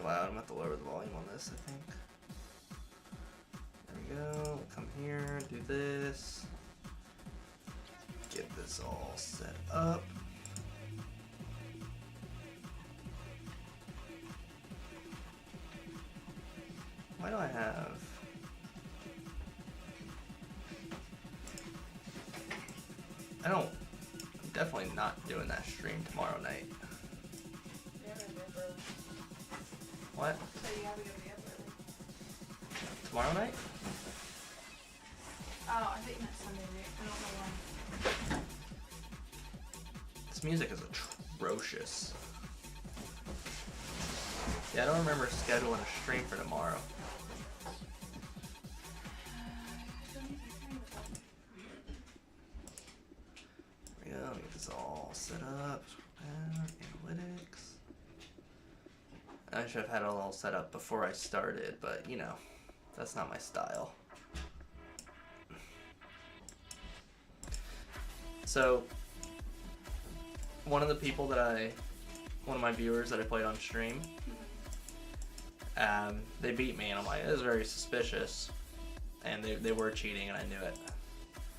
really loud. I'm gonna have to lower the volume on this, I think. There we go. Come here, do this. Get this all set up. Why do I have... I'm definitely not doing that stream tomorrow night. What? So you have to go to the other early. Tomorrow night? Oh, I thought you meant Sunday night. I don't know why. This music is atrocious. Yeah, I don't remember scheduling a stream for tomorrow. There we go, get this all set up. Analytics. I should have had it all set up before I started, but you know, that's not my style. So, one of my viewers that I played on stream, they beat me, and I'm like, this is very suspicious, and they were cheating, and I knew it.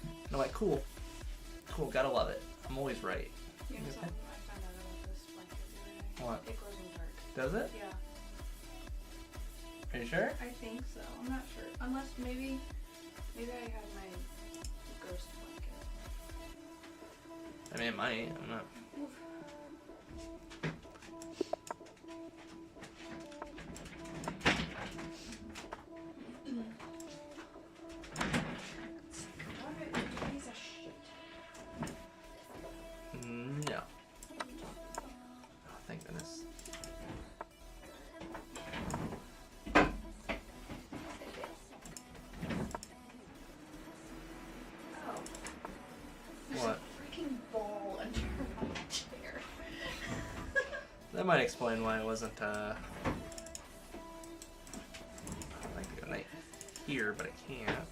And I'm like, cool, gotta love it. I'm always right. You know something I found out about this blanket the other day? What? It glows in the dark. Does it? Yeah. Are you sure? I think so. I'm not sure. Unless maybe I have my ghost blanket. I mean, it might. I'm not. Piece of shit. No. Oh, thank goodness. Oh. There's What? a freaking ball under my chair. That might explain why I wasn't, I'd like to go night here, but I can't.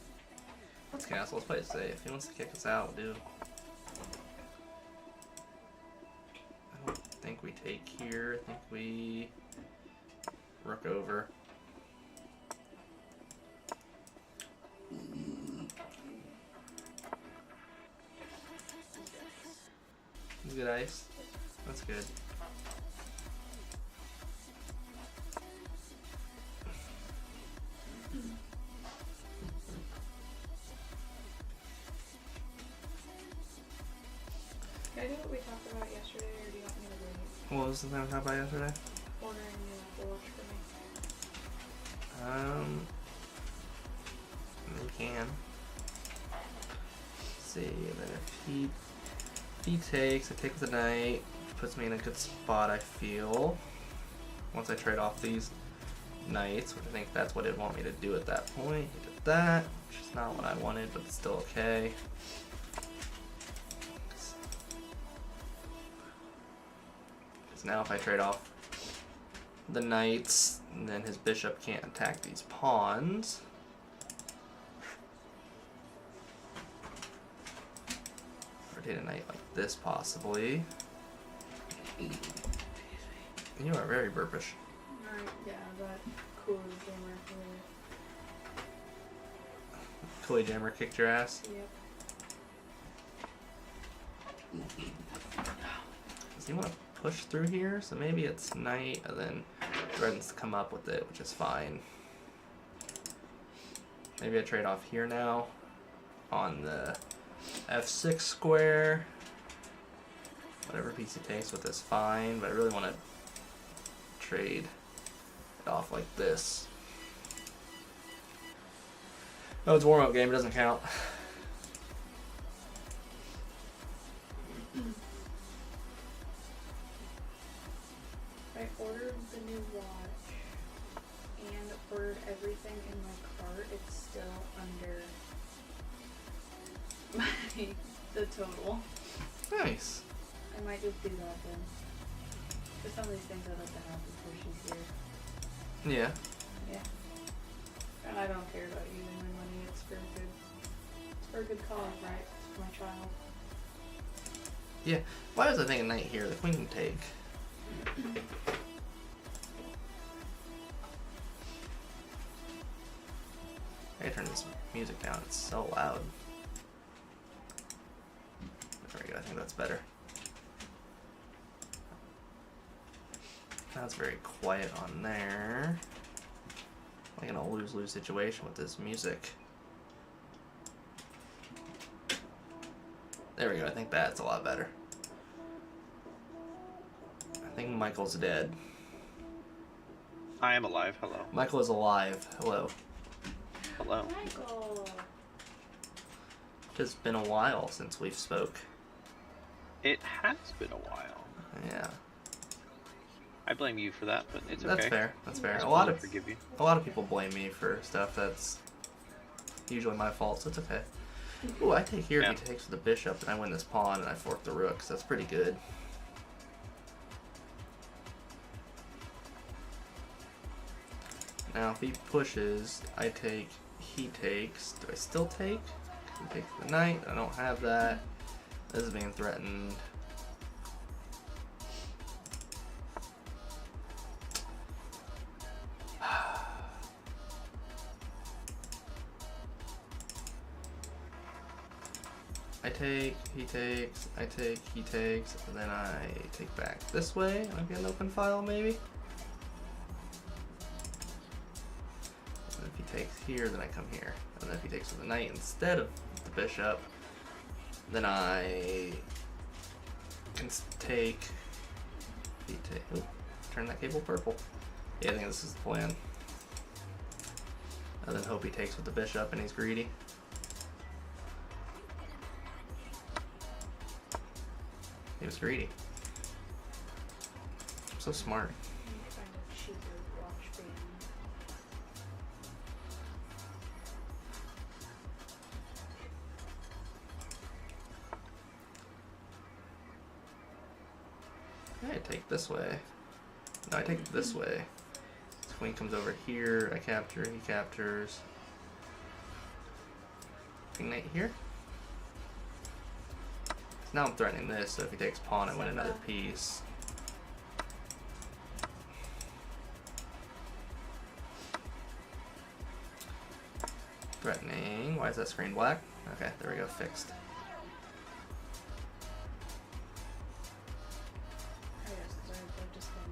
Let's cancel, let's play it safe. If he wants to kick us out, we'll do. I don't think we take here, I think we rook over. Good ice. That's good. Can I do what we talked about yesterday, or do you want me to wait? What was the thing we talked about yesterday? Ordering new Apple Watch for me. We can. Let's see, and then if he takes, I take the knight, puts me in a good spot, I feel. Once I trade off these knights, which I think that's what it'd want me to do at that point. He did that, which is not what I wanted, but it's still okay. Because now if I trade off the knights, then his bishop can't attack these pawns. Rotate a knight like this, possibly. You are very burpish. Alright, yeah, that cool gamer. Cooley Jammer kicked your ass. Yep. Does he want to push through here? So maybe it's knight, and then threatens to come up with it, which is fine. Maybe I trade off here now on the f6 square. Whatever piece he takes with is fine, but I really want to trade it off like this. Oh, it's a warm-up game, it doesn't count. I ordered the new watch and ordered everything in my cart. It's still under the total. Nice. I might just do that then. For some of these things I'd like to have before she's here. Yeah. Yeah. And I don't care about using my money. It's for a good cause, right? It's for my child. Yeah. Why was I thinking knight here? The queen can take. I turn this music down, it's so loud. There we go, I think that's better. That's very quiet on there. Like in a lose-lose situation with this music. There we go, I think that's a lot better. I think Michael's dead. I am alive. Hello. Michael is alive. Hello. Hello. Michael. It's been a while since we've spoke. It has been a while. Yeah. I blame you for that, but it's That's okay. fair. That's fair. I A lot fully of forgive you. people blame me for stuff that's usually my fault, so it's okay. Ooh, I take here Yeah. if he takes with the bishop, and I win this pawn, and I fork the rook, so that's pretty good. Now, if he pushes, I take, he takes. Do I still take? He takes the knight. I don't have that. This is being threatened. I take, he takes, I take, he takes, and then I take back this way. Might be an open file, maybe. And if he takes here, then I come here. And then if he takes with the knight instead of the bishop, then I can take, he take, oop, turn that cable purple. Yeah, I think this is the plan. And then hope he takes with the bishop and he's greedy. He was greedy. So smart. I'm trying to cheaper watch band. I take this way. No, I take it this way. This queen comes over here. I capture. He captures. King knight here. Now I'm threatening this, so if he takes pawn, I win another piece. Threatening. Why is that screen black? Okay, there we go, fixed. I guess I just spent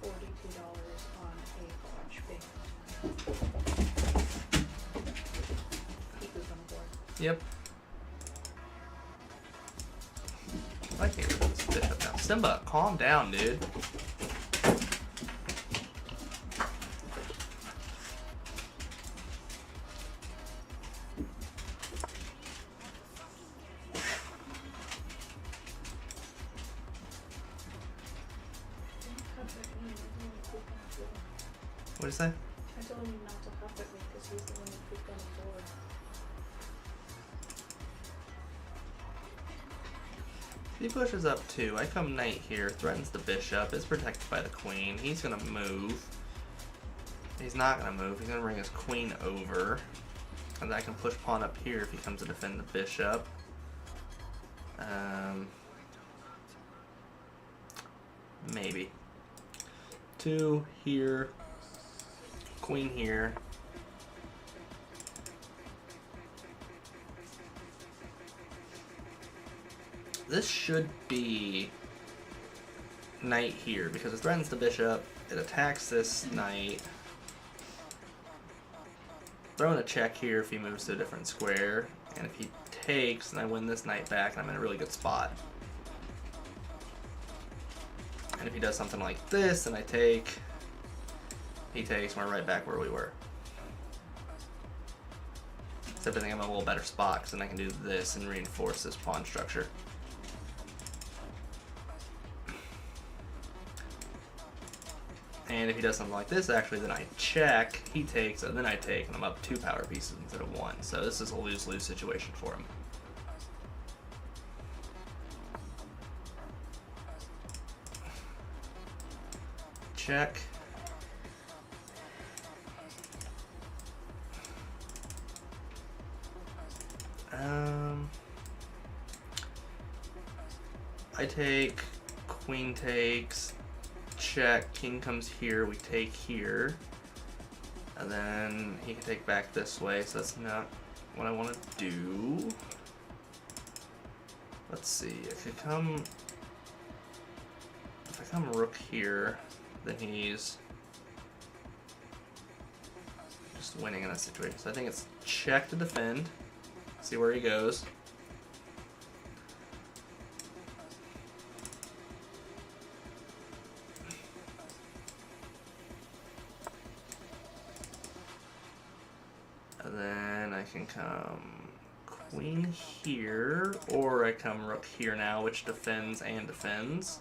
$42 on a watch band. Piku's on the board. Yep. I can't get rid of this bishop now. Simba, calm down, dude. What did you say? I told him not to huff at me because he's the one who pooped on the board. He pushes up too. I come knight here, threatens the bishop, is protected by the queen. He's gonna move. He's not gonna move. He's gonna bring his queen over. And I can push pawn up here if he comes to defend the bishop. Maybe. 2 here. Queen here. This should be knight here because it threatens the bishop. It attacks this knight. Throwing a check here if he moves to a different square. And if he takes, then I win this knight back and I'm in a really good spot. And if he does something like this and I take, he takes, and we're right back where we were. Except I think I'm in a little better spot because then I can do this and reinforce this pawn structure. And if he does something like this, actually, then I check, he takes, and then I take, and I'm up 2 power pieces instead of 1. So this is a lose-lose situation for him. Check. I take, queen takes, check, king comes here, we take here. And then he can take back this way, so that's not what I want to do. Let's see, if I come rook here, then he's just winning in that situation. So I think it's check to defend, see where he goes. And then I can come queen here, or I come rook here now, which defends and defends.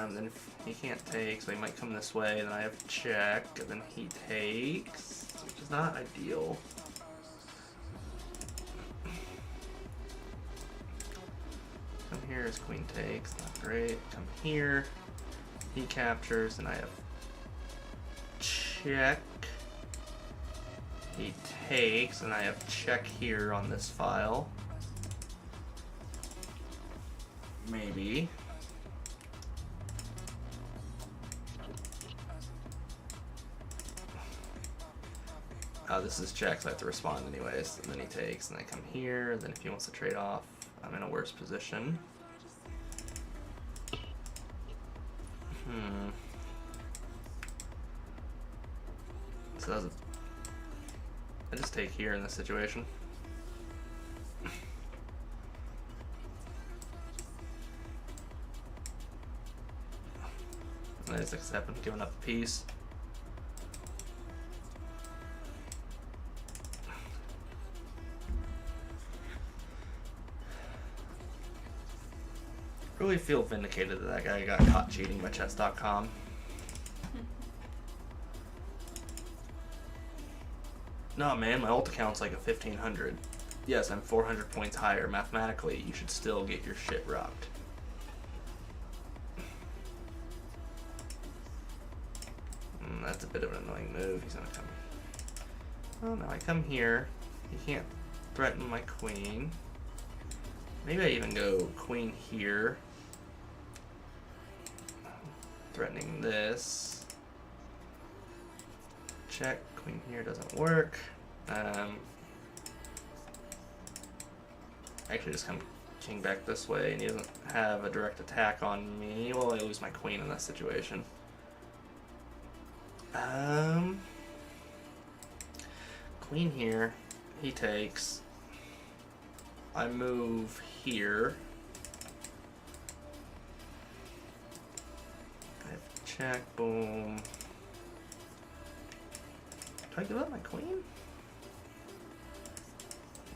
Then if he can't take, so he might come this way, then I have check, and then he takes, which is not ideal. Come here as queen takes, not great. Come here, he captures, and I have check. He takes, and I have check here on this file. Maybe. Oh, this is check, so I have to respond anyways. And then he takes, and I come here. Then if he wants to trade off, I'm in a worse position. So that's I just take here in this situation. And I just accept him giving up a piece. Really feel vindicated that guy got caught cheating by chess.com. No, man, my ult account's like a 1500. Yes, I'm 400 points higher. Mathematically, you should still get your shit rocked. That's a bit of an annoying move. He's gonna come. Oh no, I come here. He can't threaten my queen. Maybe I even go queen here. Threatening this. Check. Queen here doesn't work. Actually just come king back this way, and he doesn't have a direct attack on me. Well, I lose my queen in that situation. Queen here. He takes. I move here. I have check, boom. Do I give up my queen?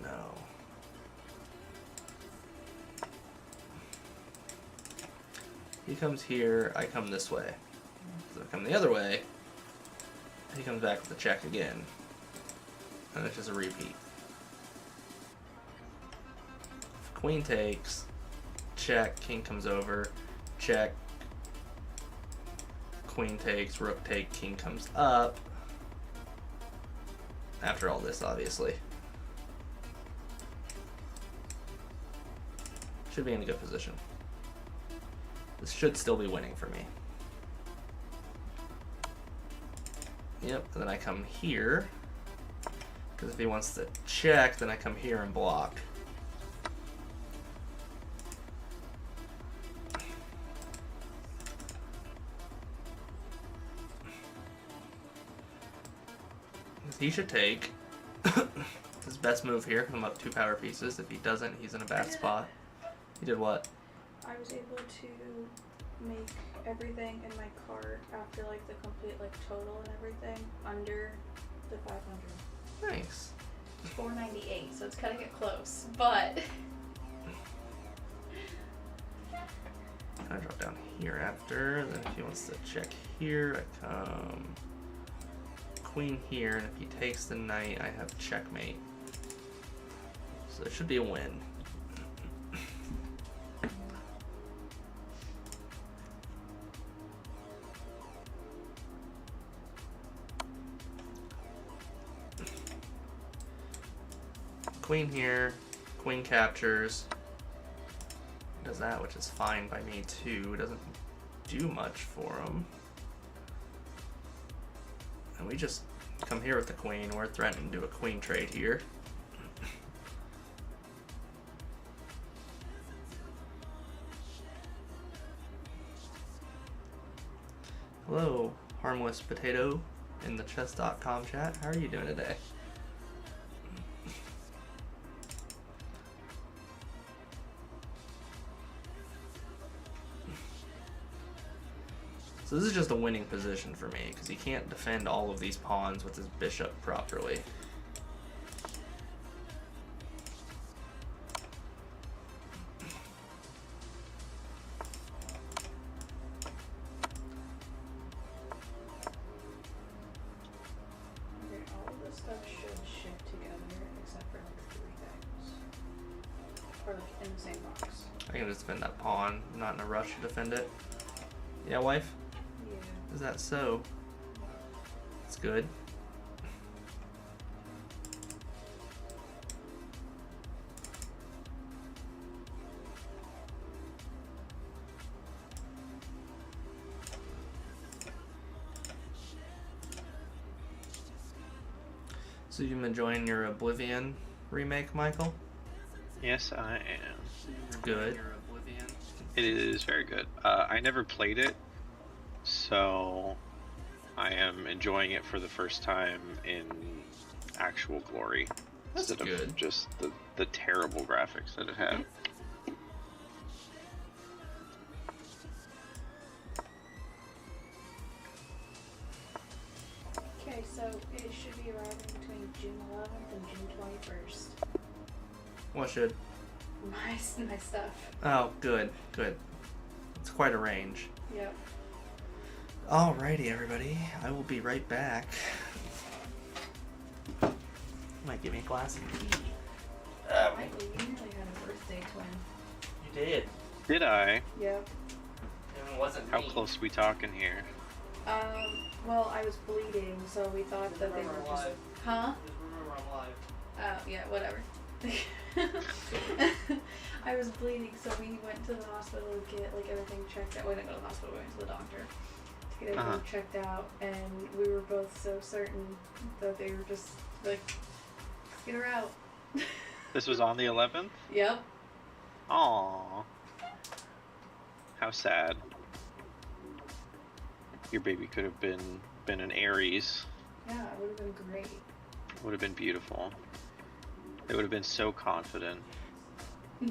No. He comes here, I come this way. So I come the other way, he comes back with a check again. And it's just a repeat. If queen takes, check, king comes over, check, queen takes, rook take, king comes up. After all this, obviously. Should be in a good position. This should still be winning for me. Yep, and then I come here. Because if he wants to check, then I come here and block. He should take. His best move here. I'm up 2 power pieces. If he doesn't, he's in a bad spot. He did what? I was able to make everything in my cart after like the complete like total and everything under the 500. Nice. It's 498, so it's cutting it close, but I drop down here after. Then if he wants to check here, I come queen here, and if he takes the knight, I have checkmate. So it should be a win. Queen here, queen captures. Does that, which is fine by me too. It doesn't do much for him. And we just come here with the queen. We're threatening to do a queen trade here. Hello, harmless potato in the chess.com chat. How are you doing today? So this is just a winning position for me, because he can't defend all of these pawns with his bishop properly. Okay, all of this stuff should ship together except for like 3 things. Or like in the same box. I can just defend that pawn, I'm not in a rush to defend it. Yeah, wife? Yeah. Is that so? That's good. So you've been enjoying your Oblivion remake, Michael? Yes, I am. Good. It is very good. I never played it, so I am enjoying it for the first time in actual glory. That's instead good. of just the terrible graphics that it had. Okay, so it should be arriving between June 11th and June 21st. What should? My stuff. Oh, good, good. It's quite a range. Yep. Alrighty, everybody. I will be right back. Might give me a glass of tea. Michael, you nearly had a birthday twin. You did. Did I? Yep. It wasn't How me. close are we talking here? Well, I was bleeding, so we thought that they were just... Huh? Just remember I'm live. Oh, yeah, whatever. I was bleeding, so we went to the hospital to get like everything checked out. We didn't go to the hospital, we went to the doctor to get everything checked out, and we were both so certain that they were just like, let's get her out. This was on the 11th? Yep. Aww. How sad. Your baby could have been an Aries. Yeah, it would have been great. Would have been beautiful. They would have been so confident. Oh,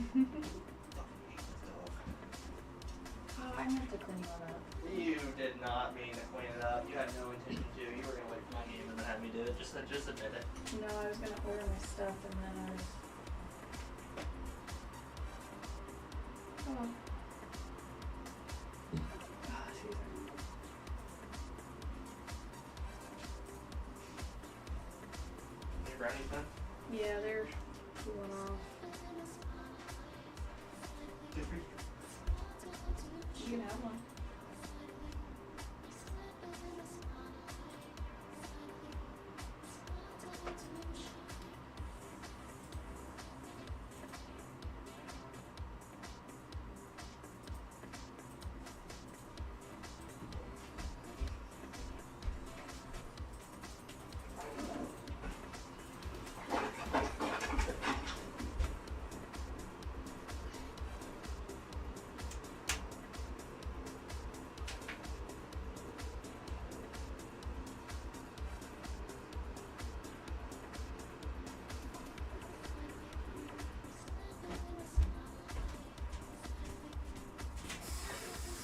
I meant to clean one up. You did not mean to clean it up. You had no intention to. You were gonna wait for my game and then have me do it. Just admit it. No, I was gonna order my stuff and then I was... Oh. Ah, excuse me. Any brownies done? Yeah, they're cooling off. Good for you. You can have one.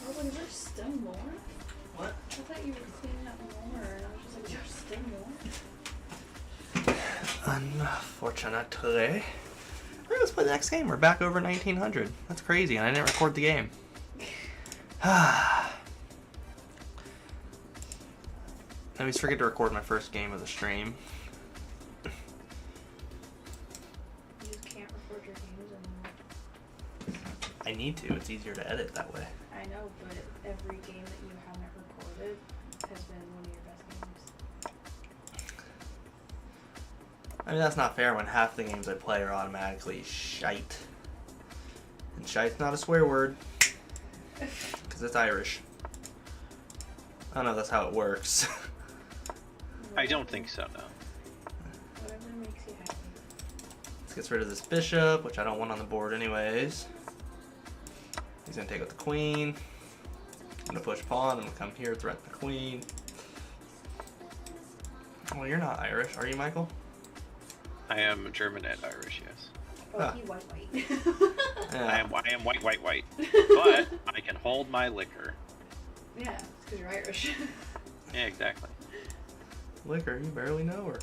Oh, is there still more? What? I thought you were cleaning up more, and I was just like, there's still more? Unfortunately. Alright, let's play the next game. We're back over 1900. That's crazy, and I didn't record the game. I always forget to record my first game of the stream. You just can't record your games anymore. I need to. It's easier to edit that way. I know, but every game that you haven't recorded has been one of your best games. I mean, that's not fair when half the games I play are automatically shite. And shite's not a swear word. Because it's Irish. I don't know if that's how it works. I don't think so, no. Whatever makes you happy. This gets rid of this bishop, which I don't want on the board anyways. He's gonna take with the queen. I'm gonna push pawn. I'm gonna come here, threaten the queen. Well, you're not Irish, are you, Michael? I am German and Irish, yes. Oh, Ah. he white. Yeah. I am white. But I can hold my liquor. Yeah, it's because you're Irish. Yeah, exactly. Liquor, you barely know her.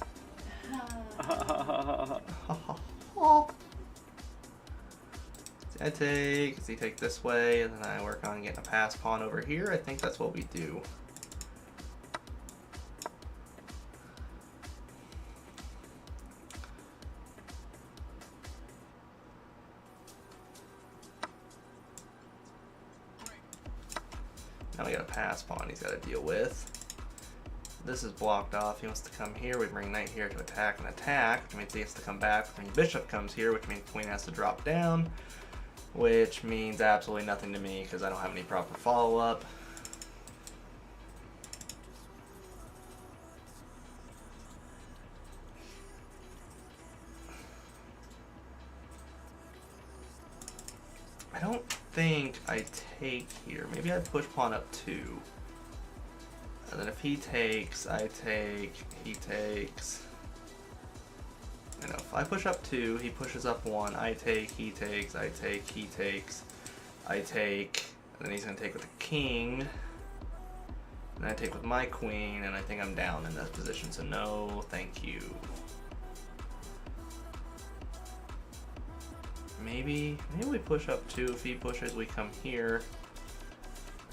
I take, does he take this way, and then I work on getting a pass pawn over here? I think that's what we do. Now we got a pass pawn he's got to deal with. This is blocked off. He wants to come here. We bring knight here to attack and attack, which means he has to come back. Which means bishop comes here, which means queen has to drop down, which means absolutely nothing to me because I don't have any proper follow-up. I don't think I take here. Maybe I push pawn up 2. And then if he takes, I take, he takes. I know, if I push up 2, he pushes up 1, I take, he takes, I take, he takes, I take, and then he's going to take with the king. And I take with my queen, and I think I'm down in that position, so no, thank you. Maybe we push up 2. If he pushes, we come here.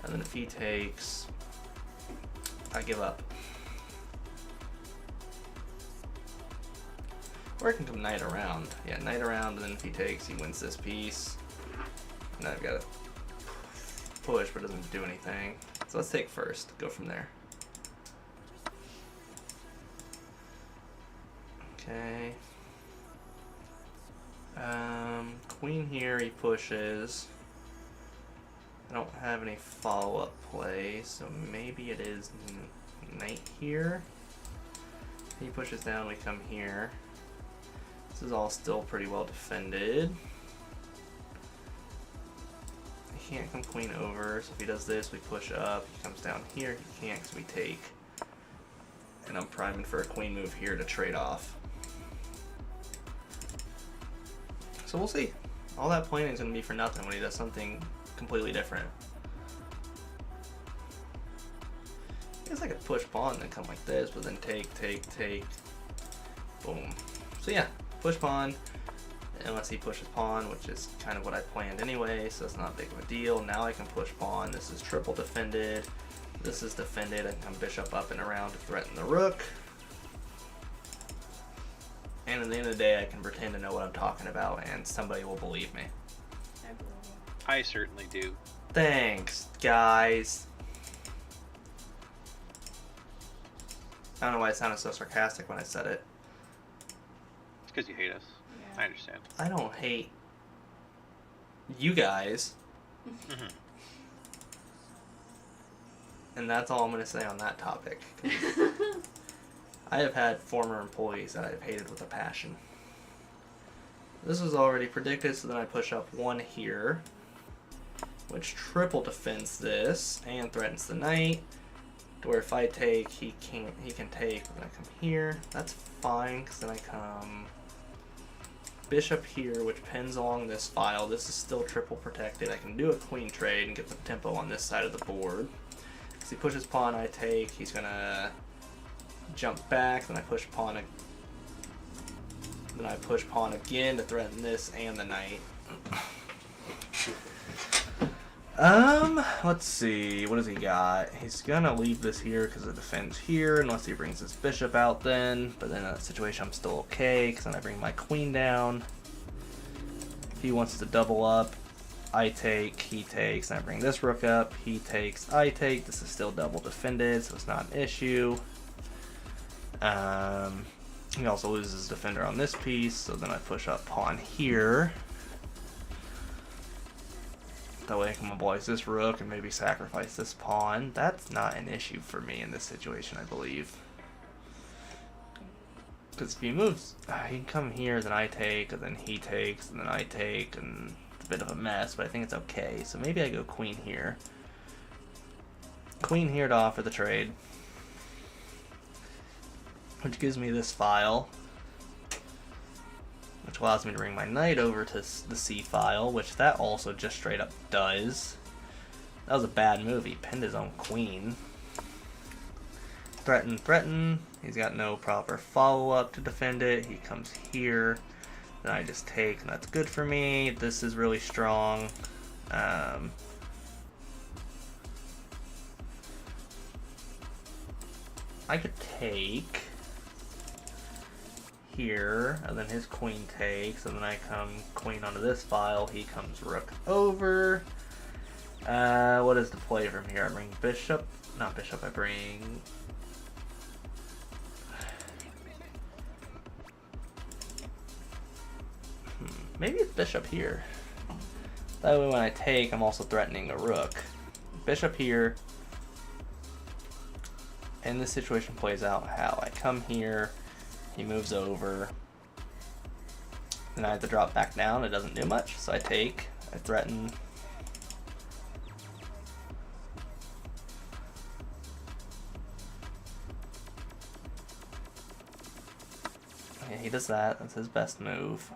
And then if he takes, I give up. Or I can come knight around. Yeah, knight around, and then if he takes, he wins this piece. And I've got to push, but it doesn't do anything. So let's take first, go from there. Okay. Queen here, he pushes. I don't have any follow-up play, so maybe it is knight here. He pushes down, we come here. This is all still pretty well defended. He can't come queen over, so if he does this, we push up. He comes down here, he can't because we take. And I'm priming for a queen move here to trade off. So we'll see. All that planning is going to be for nothing when he does something completely different. I guess I could push pawn and then come like this, but then take, boom. So yeah, push pawn, unless he pushes pawn, which is kind of what I planned anyway, so it's not big of a deal. Now I can push pawn. This is triple defended. This is defended. I can come bishop up and around to threaten the rook. And at the end of the day, I can pretend to know what I'm talking about, and somebody will believe me. I believe you. I certainly do. Thanks, guys. I don't know why it sounded so sarcastic when I said it. It's because you hate us. Yeah. I understand. I don't hate you guys, Mhm. and that's all I'm going to say on that topic. I have had former employees that I've hated with a passion. This was already predicted, so then I push up 1 here, which triple defends this and threatens the knight. To where if I take, he can take. Then I come here. That's fine, because then I come bishop here, which pins along this file. This is still triple protected. I can do a queen trade and get the tempo on this side of the board. Because he pushes pawn, I take. He's gonna jump back. Then I push pawn. Then I push pawn again to threaten this and the knight. Let's see. What does he got? He's gonna leave this here because it defends here, unless he brings his bishop out then. But then in that situation, I'm still okay, because then I bring my queen down. If he wants to double up, I take, he takes, and I bring this rook up. He takes, I take. This is still double defended, so it's not an issue. He also loses his defender on this piece, so then I push up pawn here. That way I can mobilize this rook and maybe sacrifice this pawn. That's not an issue for me in this situation, I believe. Because if he moves, he can come here, then I take, and then he takes, and then I take, and it's a bit of a mess, but I think it's okay. So maybe I go queen here. Queen here to offer the trade. Which gives me this file. Which allows me to bring my knight over to the C file, which that also just straight up does. That was a bad move. He pinned his own queen. Threaten, threaten. He's got no proper follow-up to defend it. He comes here. Then I just take, and that's good for me. This is really strong. I could take here, and then his queen takes, and then I come queen onto this file. He comes rook over. What is the play from here? I bring bishop. Not bishop, I bring... Maybe it's bishop here. That way when I take, I'm also threatening a rook. Bishop here. And this situation plays out how I come here, he moves over, then I have to drop back down. It doesn't do much, so I take, I threaten. Okay, he does that. That's his best move.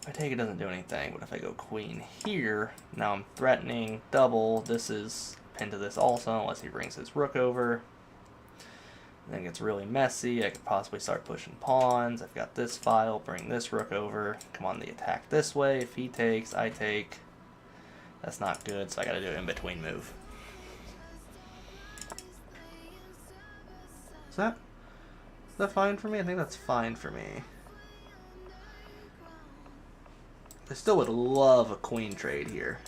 If I take, it doesn't do anything, but if I go queen here, now I'm threatening double. This is pinned to this also, unless he brings his rook over. Then it gets really messy. I could possibly start pushing pawns. I've got this file, bring this rook over, come on the attack this way. If he takes, I take. That's not good, so I gotta do an in-between move. Is that fine for me? I think that's fine for me. I still would love a queen trade here.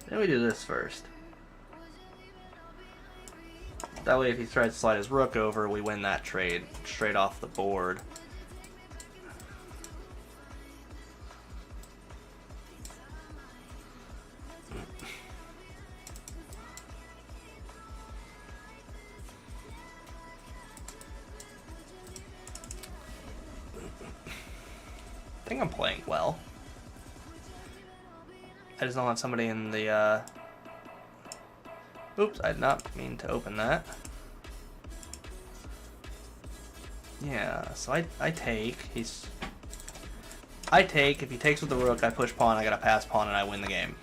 Then we do this first. That way if he tries to slide his rook over, we win that trade straight off the board. I think I'm playing well. I just don't have somebody in the, Oops, I did not mean to open that. Yeah, so I take. I take. If he takes with the rook, I push pawn, I gotta pass pawn, and I win the game.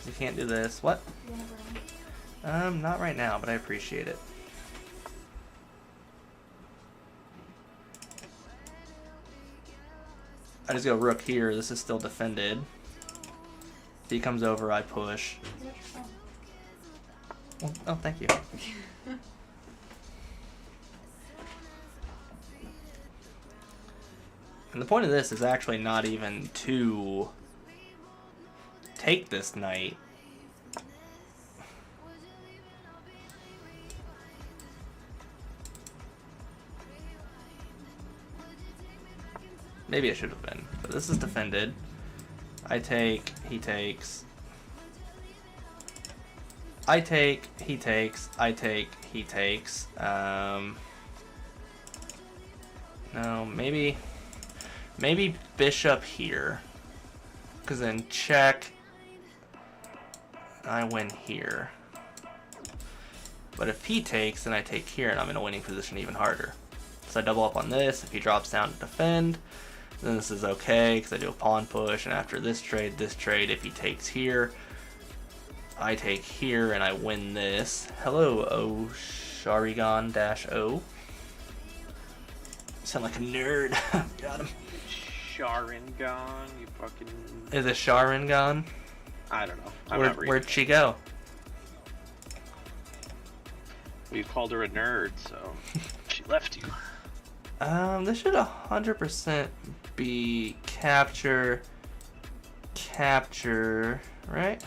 You can't do this. What? Not right now, but I appreciate it. I just go rook here. This is still defended. If he comes over, I push. Oh, thank you. And the point of this is actually not even to take this knight. Maybe it should have been, but this is defended. I take, he takes. I take, he takes, I take, he takes. No, maybe bishop here. Because then check, I win here. But if he takes, then I take here, and I'm in a winning position even harder. So I double up on this. If he drops down to defend, then this is okay, because I do a pawn push, and after this trade, if he takes here, I take here, and I win this. Hello, O Sharingan-O. Sound like a nerd. Got him. Sharingan, you fucking... Is it Sharingan? I don't know. Where'd she go? We called her a nerd, so she left you. This should 100% be capture, right?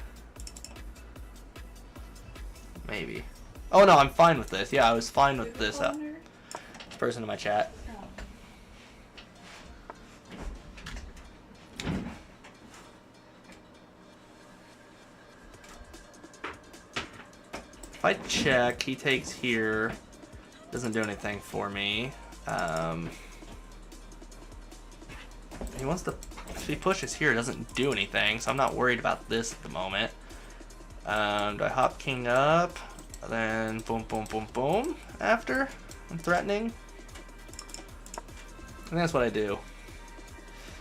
Maybe. Oh no, I'm fine with this. Yeah, I was fine with this person in my chat. If I check, he takes here. Doesn't do anything for me. He wants to... If he pushes here, it doesn't do anything, so I'm not worried about this at the moment. Do I hop king up? Then boom, boom, boom, boom. After I'm threatening. I think that's what I do.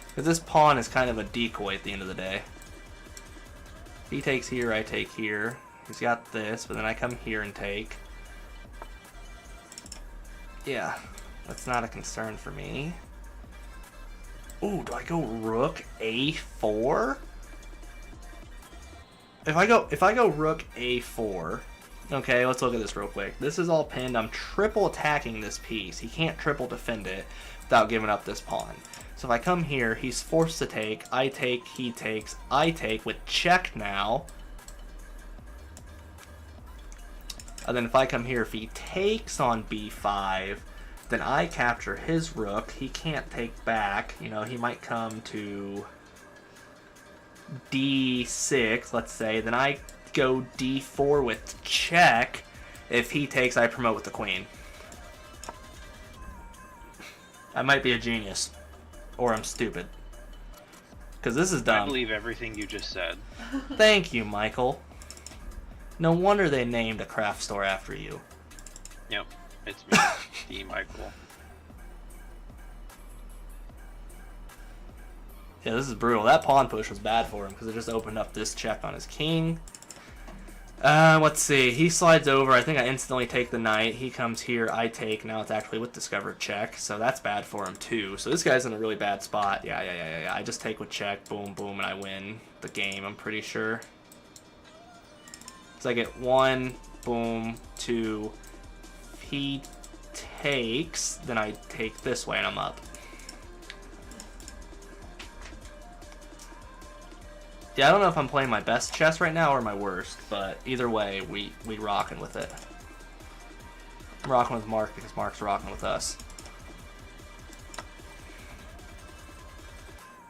Because this pawn is kind of a decoy at the end of the day. If he takes here, I take here. He's got this, but then I come here and take. Yeah, that's not a concern for me. Ooh, do I go rook a4? If I go rook a4, okay, let's look at this real quick. This is all pinned. I'm triple attacking this piece. He can't triple defend it without giving up this pawn. So if I come here, he's forced to take. I take, he takes, I take with check now. And then if I come here, if he takes on b5, then I capture his rook. He can't take back. You know, he might come to d6, let's say. Then I go d4 with check. If he takes, I promote with the queen. I might be a genius. Or I'm stupid. Because this is dumb. I believe everything you just said. Thank you, Michael. No wonder they named a craft store after you. Yep, it's me, D. Michael. Yeah, this is brutal. That pawn push was bad for him because it just opened up this check on his king. Let's see. He slides over. I think I instantly take the knight. He comes here. I take. Now it's actually with discovered check. So that's bad for him too. So this guy's in a really bad spot. Yeah. I just take with check. Boom, boom, and I win the game, I'm pretty sure. So I get 1, boom, 2. If he takes, then I take this way and I'm up. Yeah, I don't know if I'm playing my best chess right now or my worst, but either way, we rocking with it. I'm rocking with Mark because Mark's rocking with us.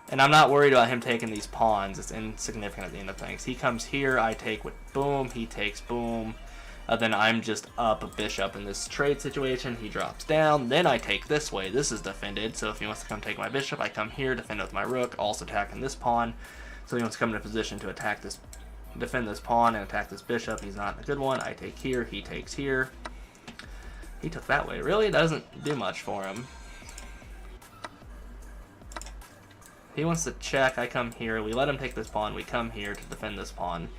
And I'm not worried about him taking these pawns. It's insignificant at the end of things. He comes here, I take with boom, he takes boom. Then I'm just up a bishop in this trade situation. He drops down, then I take this way. This is defended, so if he wants to come take my bishop, I come here, defend it with my rook, also attacking this pawn. So he wants to come in a position to attack this, defend this pawn and attack this bishop. He's not a good one. I take here, he takes here. He took that way. Really doesn't do much for him. He wants to check, I come here. We let him take this pawn. We come here to defend this pawn.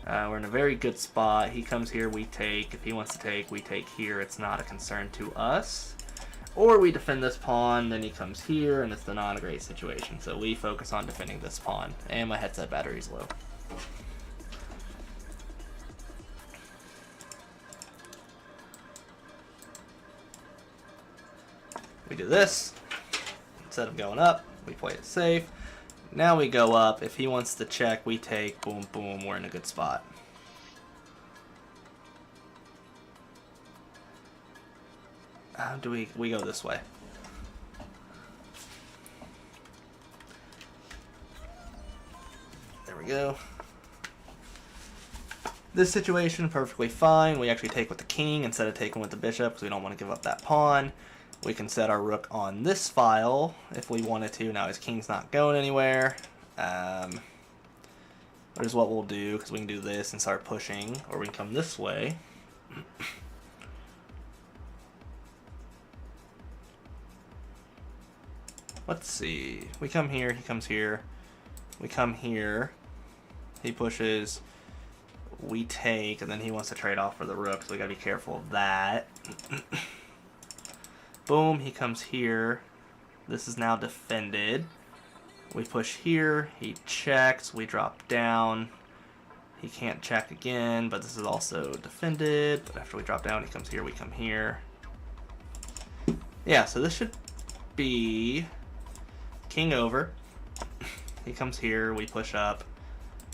We're in a very good spot. He comes here, we take. If he wants to take, we take here. It's not a concern to us. Or we defend this pawn, then he comes here, and it's not a great situation. So we focus on defending this pawn. And my headset battery's low. We do this. Instead of going up, we play it safe. Now we go up. If he wants to check, we take. Boom, boom. We're in a good spot. Do we go this way? There we go. This situation, perfectly fine. We actually take with the king instead of taking with the bishop because we don't want to give up that pawn. We can set our rook on this file if we wanted to. Now his king's not going anywhere. Which is what we'll do because we can do this and start pushing, or we can come this way. Let's see. We come here, he comes here. We come here. He pushes. We take, and then he wants to trade off for the rook, so we gotta be careful of that. Boom, he comes here. This is now defended. We push here, he checks, we drop down. He can't check again, but this is also defended. But after we drop down, he comes here, we come here. Yeah, so this should be king over. He comes here, we push up.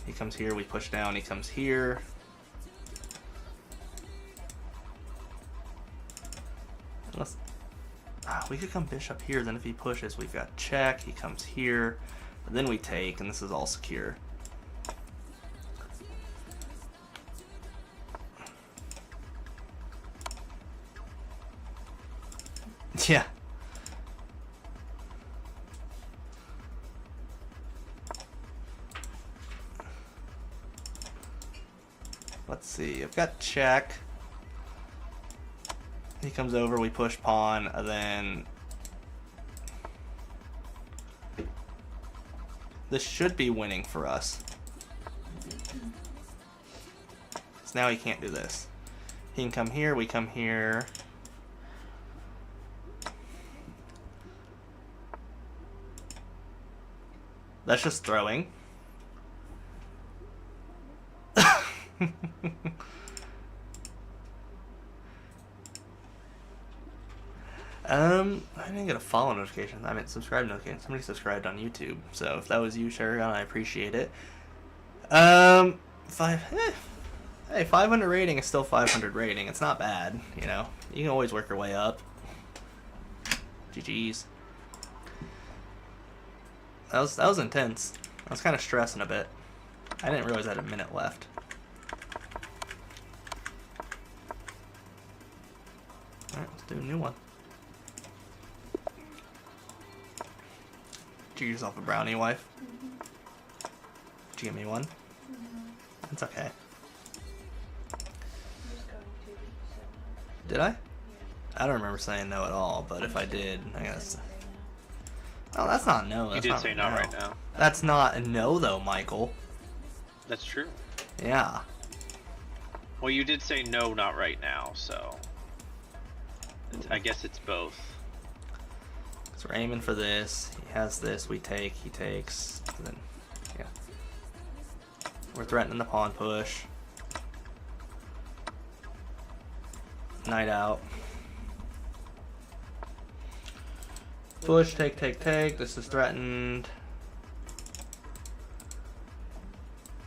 He comes here, we push down, he comes here. Unless, we could come bishop here, then if he pushes, we've got check, he comes here, and then we take, and this is all secure. Yeah. Let's see. I've got check. He comes over, we push pawn, and then this should be winning for us. So now he can't do this. He can come here, we come here. That's just throwing. I didn't get a follow notification. I meant subscribe notification. Somebody subscribed on YouTube. So if that was you, Sharagon, I appreciate it. Hey, 500 rating is still 500 rating. It's not bad, you know. You can always work your way up. GG's. That was intense. I was kind of stressing a bit. I didn't realize I had a minute left. Alright, let's do a new one. Did you get yourself a brownie, wife? Mm-hmm. Did you get me one? Mm-hmm. It's okay. I was going to, so Did I? yeah. I don't remember saying no at all, but if I did, I guess. Right Oh, that's not no. You That's did not say not right now. That's not a no, though, Michael. That's true. Yeah. Well, you did say no, not right now, so I guess it's both. So we're aiming for this. He has this. We take. He takes. And then, yeah. We're threatening the pawn push. Knight out. Push, take, take, take. This is threatened.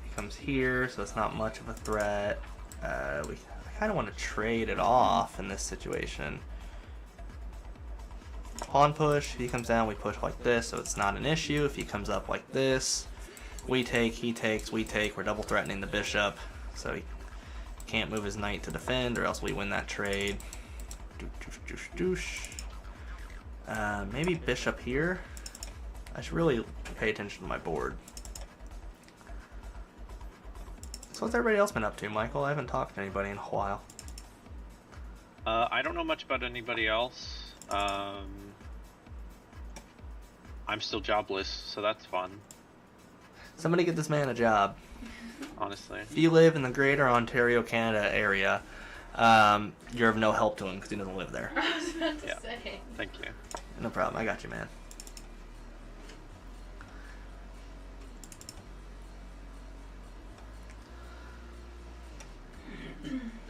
He comes here, so it's not much of a threat. I kind of want to trade it off in this situation. Pawn push. If he comes down, we push like this, so it's not an issue. If he comes up like this, we take, he takes, we take. We're double threatening the bishop, so he can't move his knight to defend, or else we win that trade. Doosh, doosh, doosh, doosh. Maybe bishop here. I should really pay attention to my board. So what's everybody else been up to, Michael? I haven't talked to anybody in a while. I don't know much about anybody else. I'm still jobless, so that's fun, Somebody get this man a job. honestly. If you live in the greater Ontario, Canada area, you're of no help to him because he doesn't live there. I was about to Yeah. say. Thank you. No problem. I got you, man.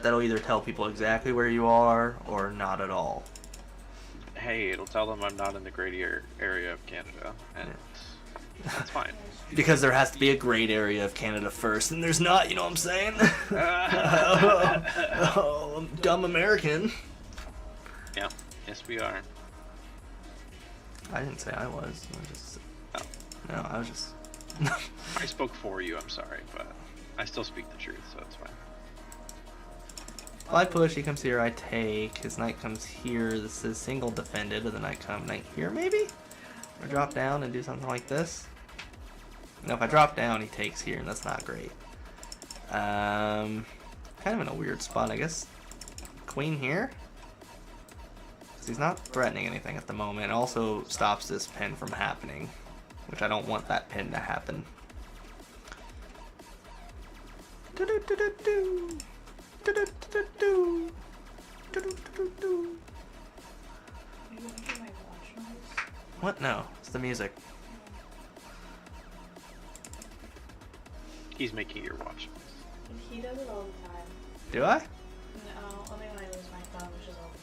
That'll either tell people exactly where you are or not at all. Hey, it'll tell them I'm not in the greater area of Canada, and that's fine. Because there has to be a great area of Canada first, and there's not, you know what I'm saying? Oh, I'm dumb American. Yeah, yes we are. I didn't say I was. I just... Oh. No, I was just... I spoke for you, I'm sorry, but I still speak the truth, so it's fine. If I push, he comes here, I take. His knight comes here. This is single defended, and then I come knight here, maybe? Or drop down and do something like this. No, if I drop down, he takes here, and that's not great. Kind of in a weird spot, I guess. Queen here? Because he's not threatening anything at the moment. It also stops this pin from happening, which I don't want that pin to happen. Do-do-do-do-do. Do-do-do-do-do. Do-do-do-do-do. You want to hear my watch noise? What? No, it's the music. He's making your watch. He does it all the time. Do I? No, only when I lose my phone, which is all the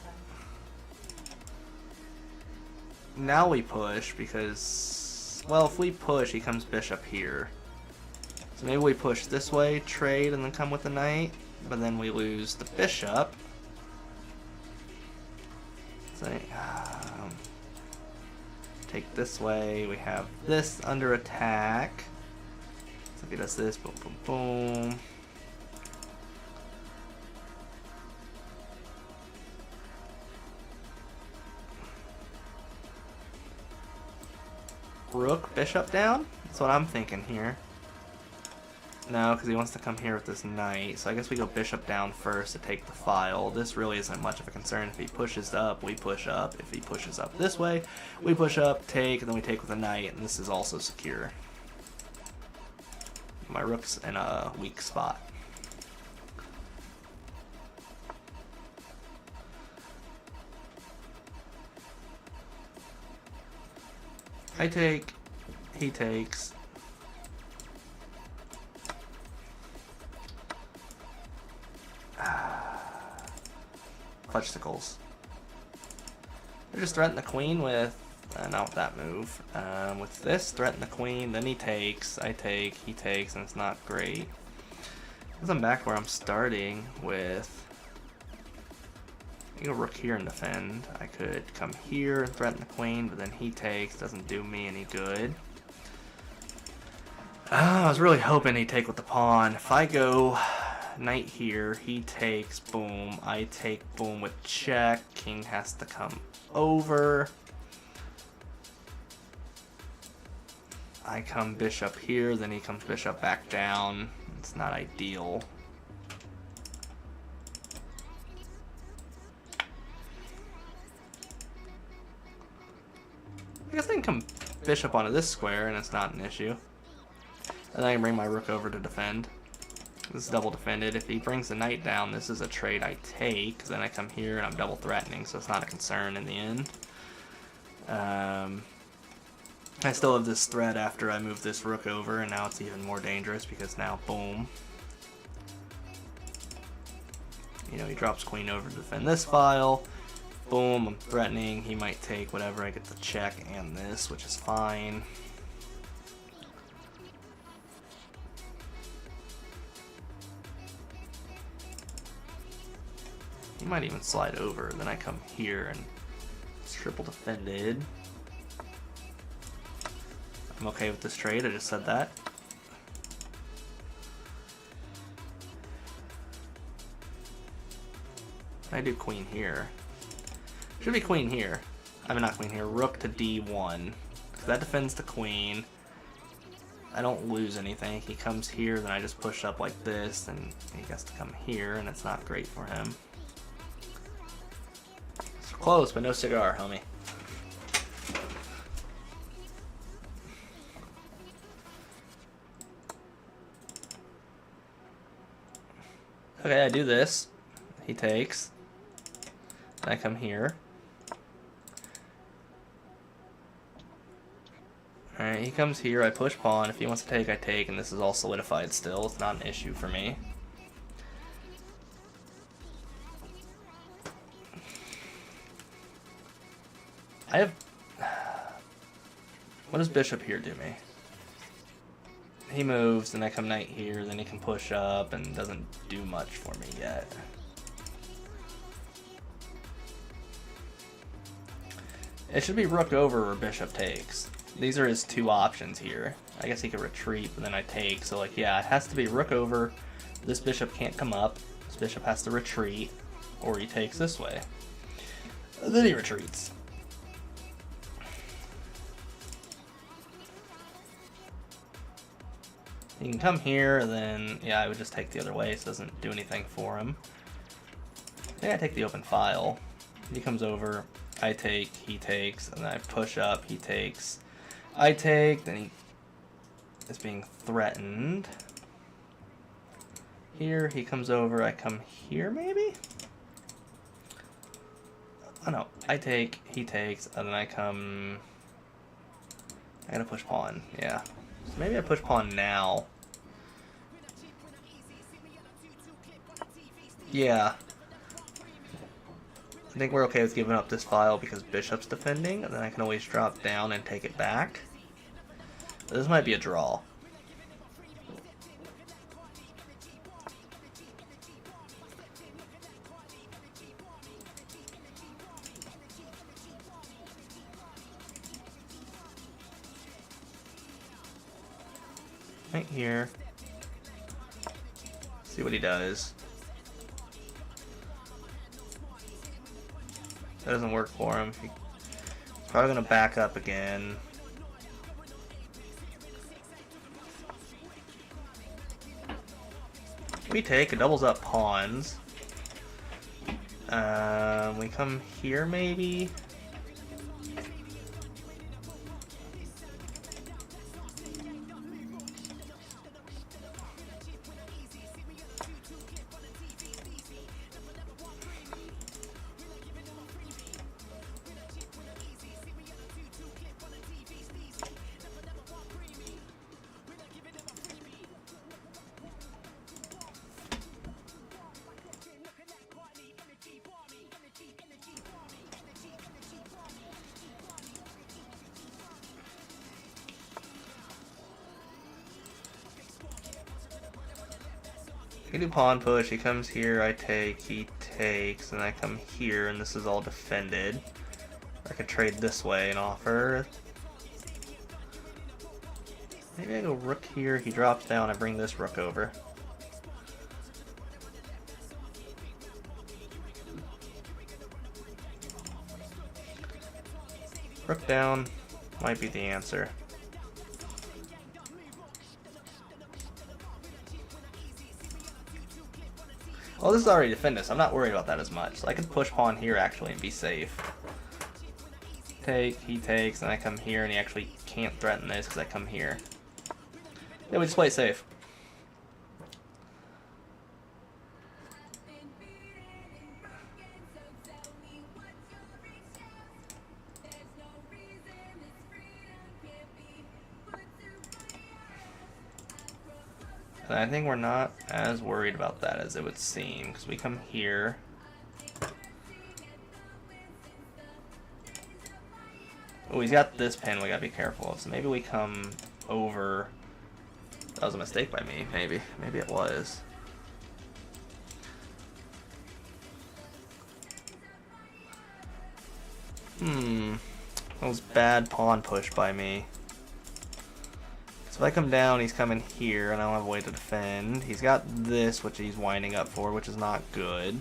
time. Now we push because, well, if we push, he comes bishop here. So maybe we push this way, trade, and then come with the knight, but then we lose the bishop. So, take this way, we have this under attack. So if he does this, boom, boom, boom. rook bishop down? That's what I'm thinking here. No, because he wants to come here with this knight. So I guess we go bishop down first to take the file. This really isn't much of a concern. If he pushes up, we push up. If he pushes up this way, we push up, take, and then we take with a knight, and this is also secure. My rook's in a weak spot. I take, he takes. Fudgesicles. They just threaten the queen with, not with that move. With this, threaten the queen, then he takes, I take, he takes, and it's not great. Because I'm back where I'm starting with, I can go rook here and defend. I could come here and threaten the queen, but then he takes, doesn't do me any good. I was really hoping he'd take with the pawn. If I go knight here, he takes, boom, I take, boom, with check, king has to come over. I come bishop here, then he comes bishop back down. It's not ideal. I guess I can come bishop onto this square and it's not an issue. And then I can bring my rook over to defend. This is double defended. If he brings the knight down, this is a trade I take. Then I come here and I'm double threatening, so it's not a concern in the end. I still have this threat after I move this rook over, and now it's even more dangerous because now, boom. You know, he drops queen over to defend this file. Boom, I'm threatening. He might take whatever. I get the check and this, which is fine. He might even slide over. Then I come here and it's triple defended. I'm okay with this trade. I just said that. I do queen here. Should be queen here. I mean, not queen here. Rook to d1. So that defends the queen. I don't lose anything. He comes here, then I just push up like this, and he has to come here, and it's not great for him. It's close, but no cigar, homie. Okay, I do this. He takes. I come here. Alright, he comes here, I push pawn. If he wants to take, I take, and this is all solidified still. It's not an issue for me. I have... What does bishop here do me? He moves, and I come knight here, then he can push up, and doesn't do much for me yet. It should be rook over or bishop takes. These are his two options here. I guess he could retreat, but then I take. So, like, yeah, it has to be rook over. This bishop can't come up. This bishop has to retreat, or he takes this way. And then he retreats. He can come here, then, yeah, I would just take the other way, so it doesn't do anything for him. I think I take the open file. He comes over, I take, he takes, and then I push up, he takes. I take, then he is being threatened. Here, he comes over, I come here, maybe? Oh no, I take, he takes, and then I come... I gotta push pawn, yeah. So maybe I push pawn now. Yeah. I think we're okay with giving up this file because bishop's defending, and then I can always drop down and take it back. But this might be a draw. Right here. See what he does. That doesn't work for him. He's probably gonna back up again. We take, it doubles up pawns. We come here maybe? I can do pawn push, he comes here, I take, he takes, and I come here, and this is all defended. I could trade this way and offer. Maybe I go rook here, he drops down, I bring this rook over. Rook down might be the answer. Well, this is already defended, so I'm not worried about that as much. So I could push pawn here actually and be safe. Take, he takes, and I come here, and he actually can't threaten this because I come here. Yeah, we just play it safe. And I think we're not as worried about that as it would seem, because we come here. Oh, he's got this pin we gotta be careful of, so maybe we come over. That was a mistake by me, maybe. Maybe it was. That was bad pawn push by me. So if I come down, he's coming here, and I don't have a way to defend. He's got this, which he's winding up for, which is not good.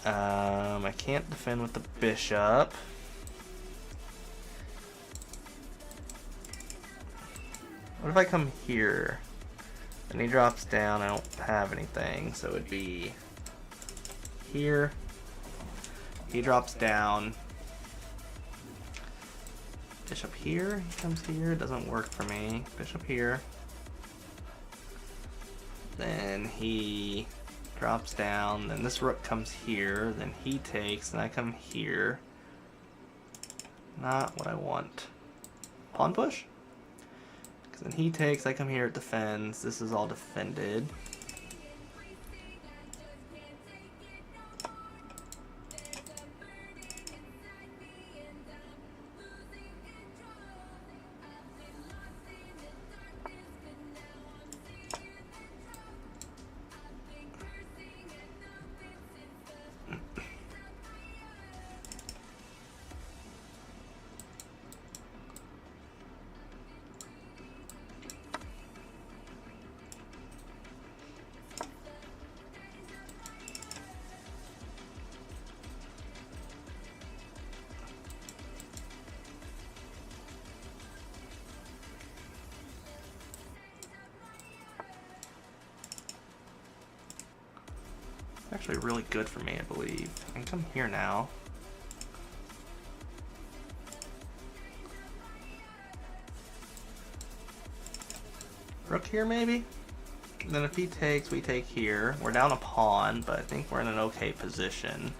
I can't defend with the bishop. What if I come here? And he drops down, I don't have anything, so it'd be here. He drops down. Bishop here, he comes here, doesn't work for me. Bishop here. Then he drops down, then this rook comes here, then he takes, and I come here. Not what I want. Pawn push? Because then he takes, I come here, it defends. This is all defended. Actually really good for me, I believe. I can come here now. Rook here maybe? And then if he takes, we take here. We're down a pawn, but I think we're in an okay position.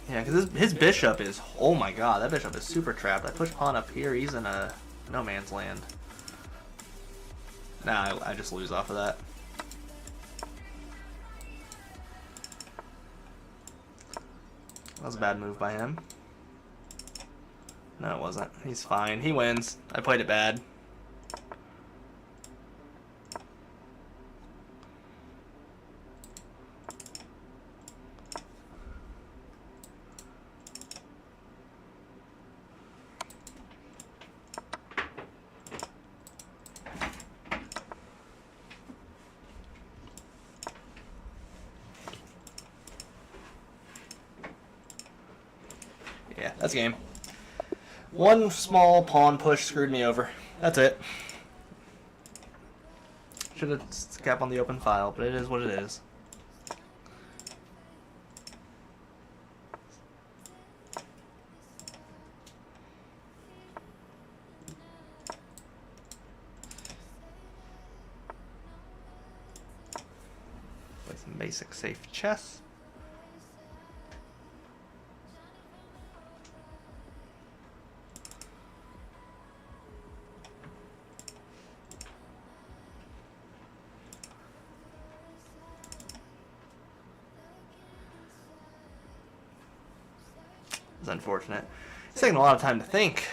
Yeah, because his bishop is, oh my god, that bishop is super trapped. I push pawn up here, he's in a no man's land. Nah, I just lose off of that. That was a bad move by him. No, it wasn't. He's fine. He wins. I played it bad. That's game. One small pawn push screwed me over. That's it. Should have kept on the open file, but it is what it is. Play some basic safe chess. It's unfortunate. It's taking a lot of time to think.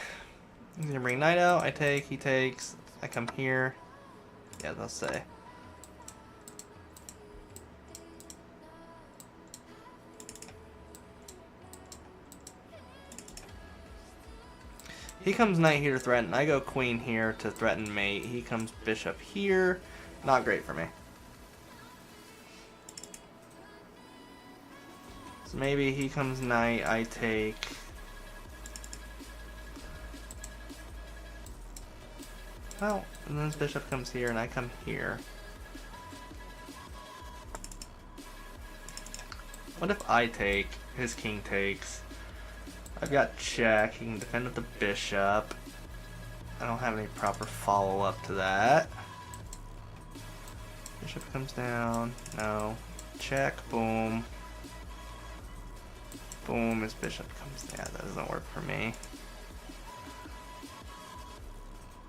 He's gonna bring knight out. I take. He takes. I come here. Yeah, they'll say. He comes knight here to threaten. I go queen here to threaten mate. He comes bishop here. Not great for me. So maybe he comes knight. I take. Well, and then his bishop comes here and I come here. What if I take, his king takes? I've got check, he can defend with the bishop. I don't have any proper follow-up to that. Bishop comes down, no. Check, boom. Boom, his bishop comes down. That doesn't work for me.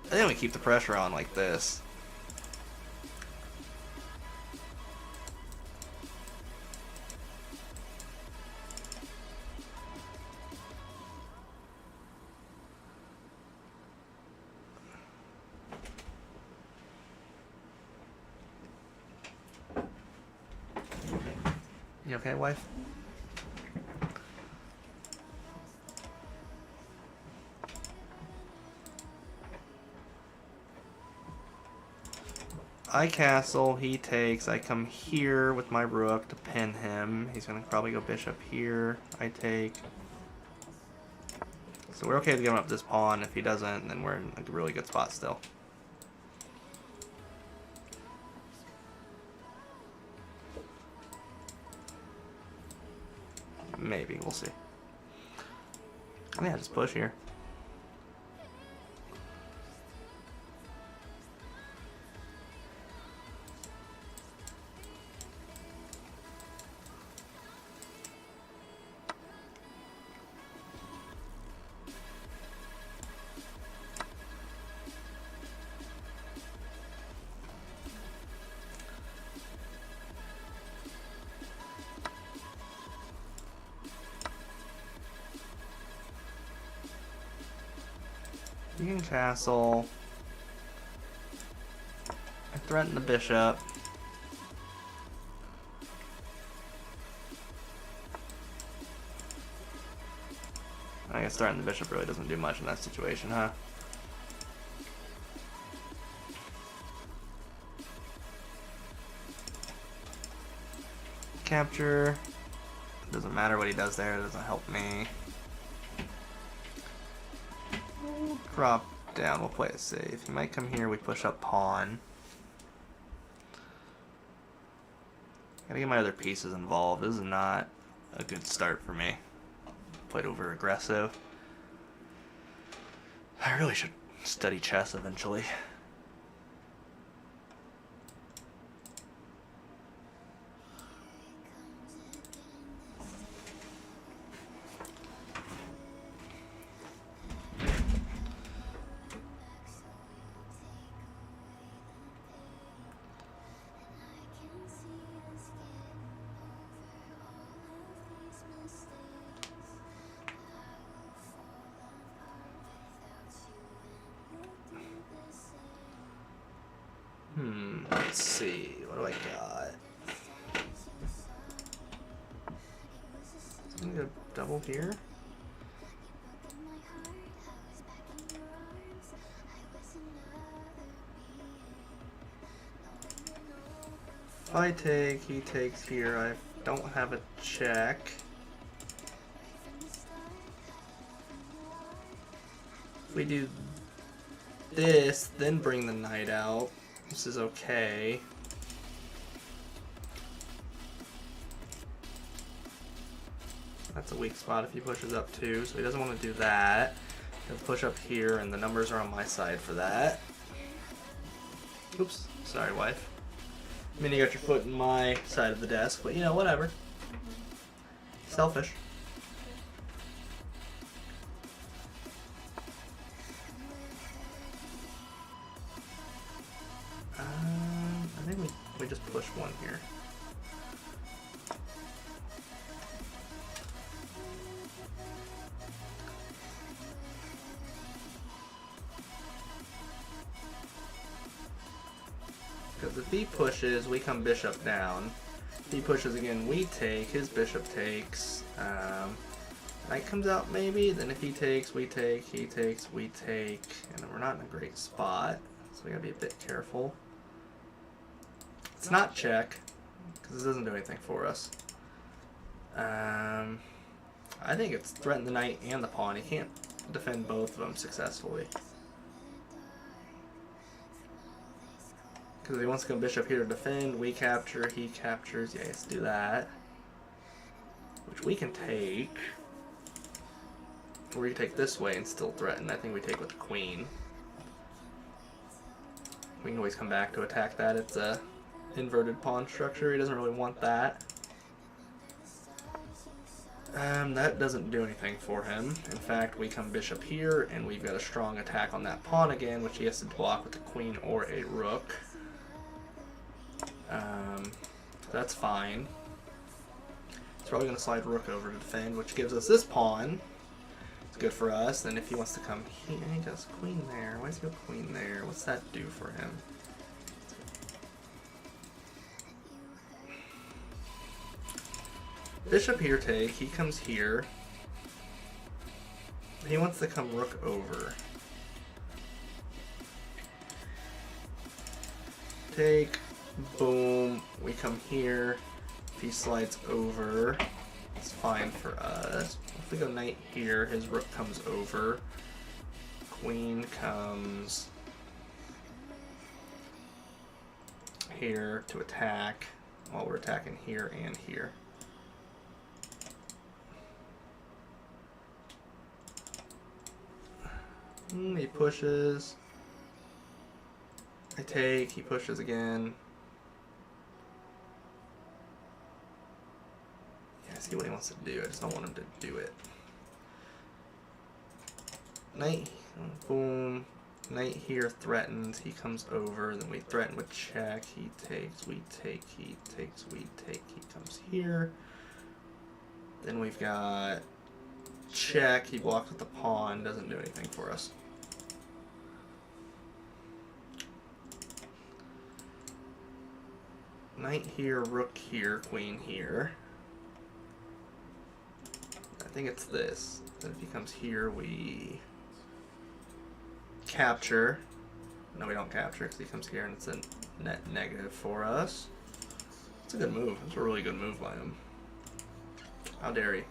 I think we keep the pressure on like this. You okay, wife? I castle, he takes, I come here with my rook to pin him. He's gonna probably go bishop here. I take. So we're okay with giving up this pawn. If he doesn't, then we're in a really good spot still. Maybe, we'll see. Yeah, just push here. You can castle. I threaten the bishop. I guess threatening the bishop really doesn't do much in that situation, huh? Capture. Doesn't matter what he does there, it doesn't help me. We'll drop down, we'll play it safe. He might come here, we push up pawn. Gotta get my other pieces involved. This is not a good start for me. Played over aggressive. I really should study chess eventually. Let's see, what do I got? I'm gonna go double here. If I take, he takes here. I don't have a check. we do this, then bring the knight out, this is okay. That's a weak spot if he pushes up too, so he doesn't want to do that. He'll push up here, and the numbers are on my side for that. Oops, sorry, wife. I mean, you got your foot in my side of the desk, but you know, whatever. Selfish. I think we just push one here. Because if he pushes, we come bishop down. If he pushes again, we take. His bishop takes. Knight comes out maybe. Then if he takes, we take. He takes, we take. And we're not in a great spot. So we gotta be a bit careful. It's not check. Because it doesn't do anything for us. I think it's threaten the knight and the pawn. He can't defend both of them successfully. Because he wants to go bishop here to defend, we capture, he captures, yeah, let's do that. Which we can take. Or we can take this way and still threaten. I think we take with the queen. We can always come back to attack that. It's a inverted pawn structure, he doesn't really want that. That doesn't do anything for him. In fact, we come bishop here, and we've got a strong attack on that pawn again, which he has to block with a queen or a rook. That's fine. He's probably going to slide rook over to defend, which gives us this pawn. It's good for us. Then if he wants to come here, he does queen there. Why does he go queen there? What's that do for him? Bishop here take. He comes here. He wants to come rook over. Take. Boom, we come here. If he slides over, it's fine for us. If we go knight here, his rook comes over. Queen comes here to attack while we're attacking here and here. He pushes. I take, he pushes again. See what he wants to do. I just don't want him to do it. Knight, boom. Knight here threatens. He comes over. Then we threaten with check. He takes. We take. He takes. We take. He comes here. Then we've got check. He blocks with the pawn. Doesn't do anything for us. Knight here. Rook here. Queen here. I think it's this. Then if he comes here, we capture. No, we don't capture because he comes here and it's a net negative for us. It's a good move. It's a really good move by him. How dare he?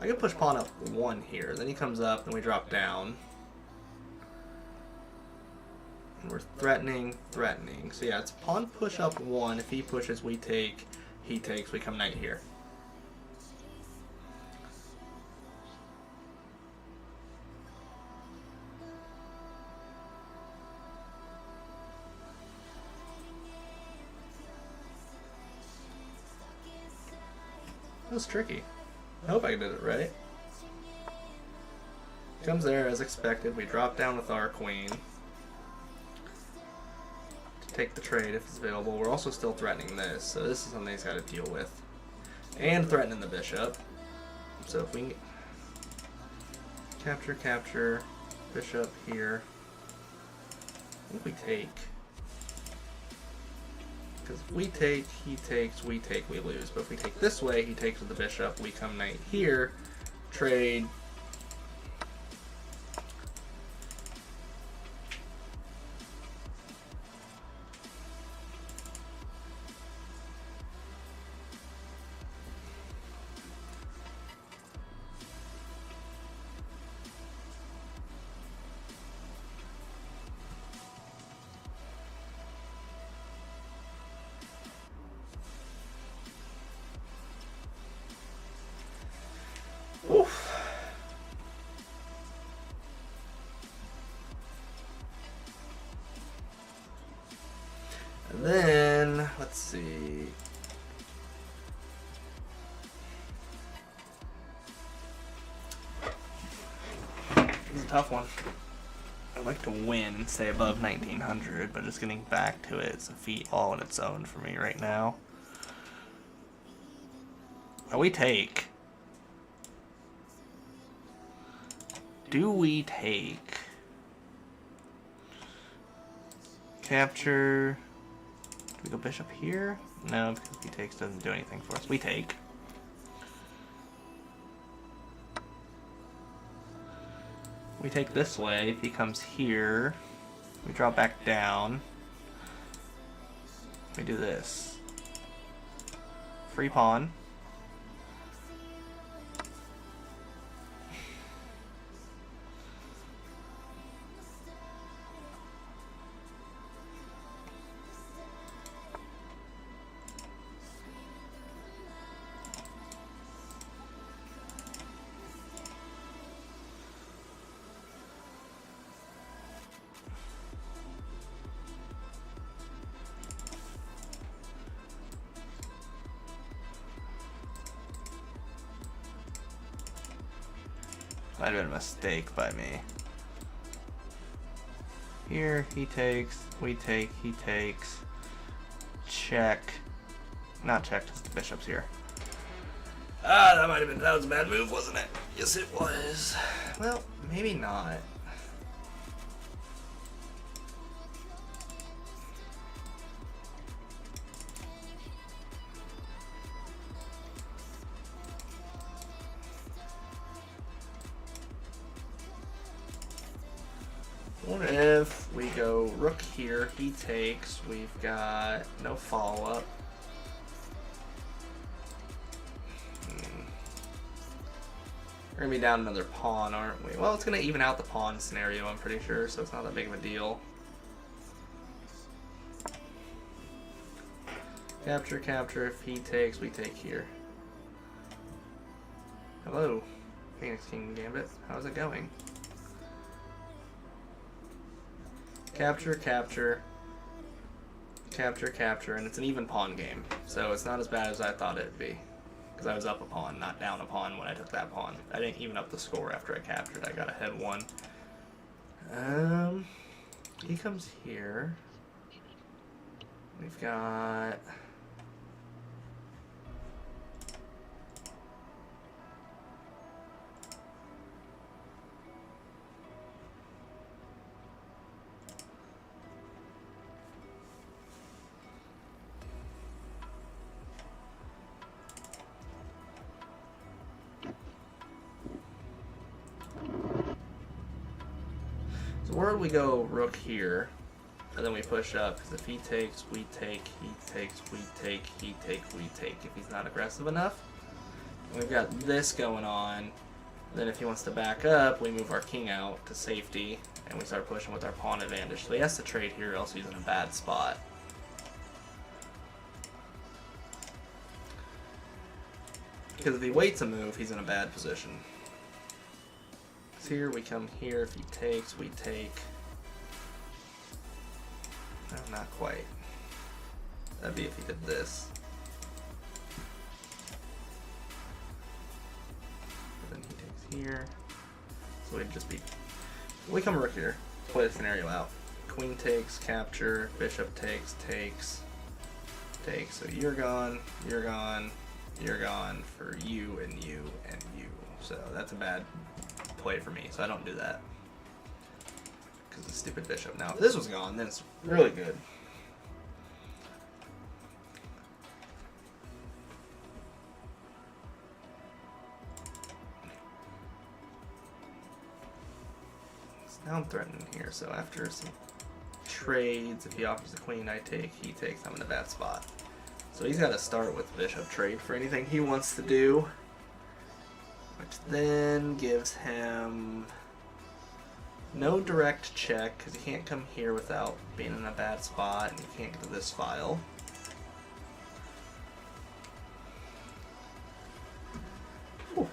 I could push pawn up one here. Then he comes up, then we drop down. And we're threatening, threatening. So yeah, it's pawn push up one. If he pushes, we take. He takes, we come knight here. That was tricky. I hope I did it right. Comes there as expected. We drop down with our queen to take the trade if it's available. We're also still threatening this, so this is something he's got to deal with. And threatening the bishop. So if we can capture, capture, bishop here. I think we take. Because if we take, he takes, we take, we lose. But if we take this way, he takes with the bishop, we come knight here, trade. Then, let's see. This is a tough one. I'd like to win, stay above 1900, but just getting back to it is a feat all on its own for me right now. Oh, we take. Do we take? Capture. Do we go bishop here? No, because if he takes doesn't do anything for us. We take. We take this way. If he comes here, we drop back down. We do this. Free pawn. Might have been a mistake by me. Here, he takes, we take, he takes. Check. Not check, just the bishop's here. Ah, that was a bad move, wasn't it? Yes, it was. Well, maybe not. What if we go rook here, he takes, we've got no follow-up. We're gonna be down another pawn, aren't we? Well, it's gonna even out the pawn scenario, I'm pretty sure, so it's not that big of a deal. Capture, capture, if he takes, we take here. Hello, Phoenix King Gambit, how's it going? Capture, capture, capture, capture, and it's an even pawn game, so it's not as bad as I thought it'd be. Because I was up a pawn, not down a pawn when I took that pawn. I didn't even up the score after I captured, I got ahead one. He comes here. We've got... So where do we go rook here, and then we push up, because if he takes, we take, he takes, we take, he take, we take, if he's not aggressive enough. And we've got this going on, then if he wants to back up, we move our king out to safety, and we start pushing with our pawn advantage. So he has to trade here, or else he's in a bad spot. Because if he waits a move, he's in a bad position. Here, we come here, if he takes, we take. No, not quite. That'd be if he did this. But then he takes here. So we'd just be... We come rook here, play the scenario out. Queen takes, capture, bishop takes, takes, takes. So you're gone, you're gone, you're gone for you and you and you. So that's a bad play for me, so I don't do that. Because of the stupid bishop. Now, if this was gone, then it's really good. So now I'm threatening here, so after some trades, if he offers the queen, I take, he takes, I'm in a bad spot. So he's got to start with bishop trade for anything he wants to do. Which then gives him no direct check, because he can't come here without being in a bad spot, and he can't get to this file. Whew.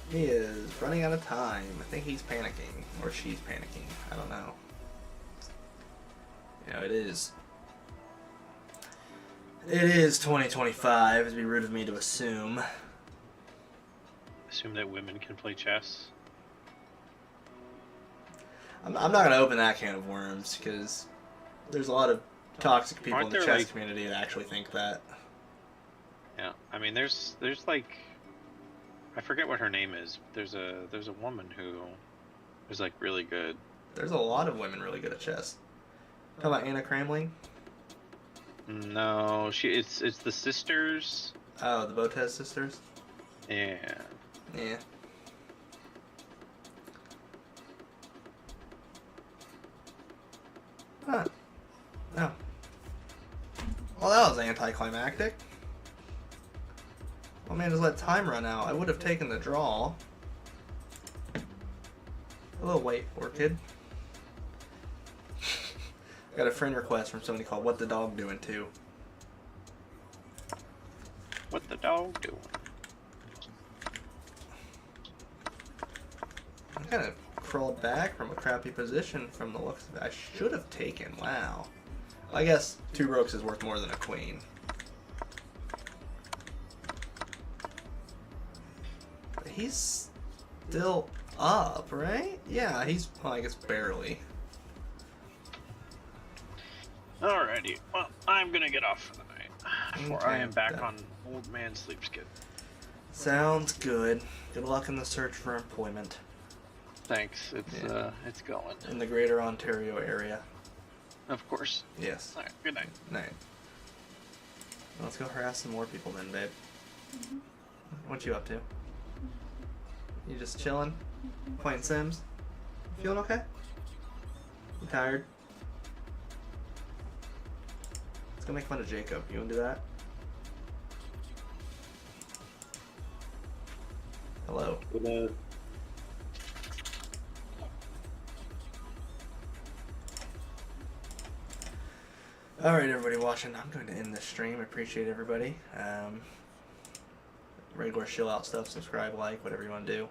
He is running out of time. I think he's panicking. Or she's panicking. I don't know. You know, it is. It is 2025. It'd be rude of me to assume. Assume that women can play chess. I'm not going to open that can of worms because there's a lot of toxic people Aren't in the there, chess like- community that actually think that. Yeah, I mean, there's like, I forget what her name is. There's a woman who is like really good. There's a lot of women really good at chess. Talking about Anna Kramling? No, it's the sisters. Oh, the Botez sisters? Yeah. Yeah. Huh. Oh. Well, that was anticlimactic. Oh man, just let time run out. I would have taken the draw. Hello, White Orchid. Got a friend request from somebody called What the Dog Doing Too. What the dog doing? I kind of crawled back from a crappy position from the looks of it. I should have taken. Wow. I guess 2 rooks is worth more than a queen. But he's still up, right? Yeah, he's, well, I guess barely. Alrighty. Well, I'm gonna get off for the night before I Okay, am back that- on old man sleep skid. Sounds good. Good luck in the search for employment Thanks. It's going. in the greater Ontario area. Of course. Yes. All right. Good night. Night. Let's go harass some more people then, babe. What you up to? You just chilling? Playing Sims? Feeling okay? You tired? Let's go make fun of Jacob. You wanna do that? Hello. Alright, everybody watching, I'm going to end this stream. I appreciate everybody. Regular chill out stuff, subscribe, like, whatever you want to do.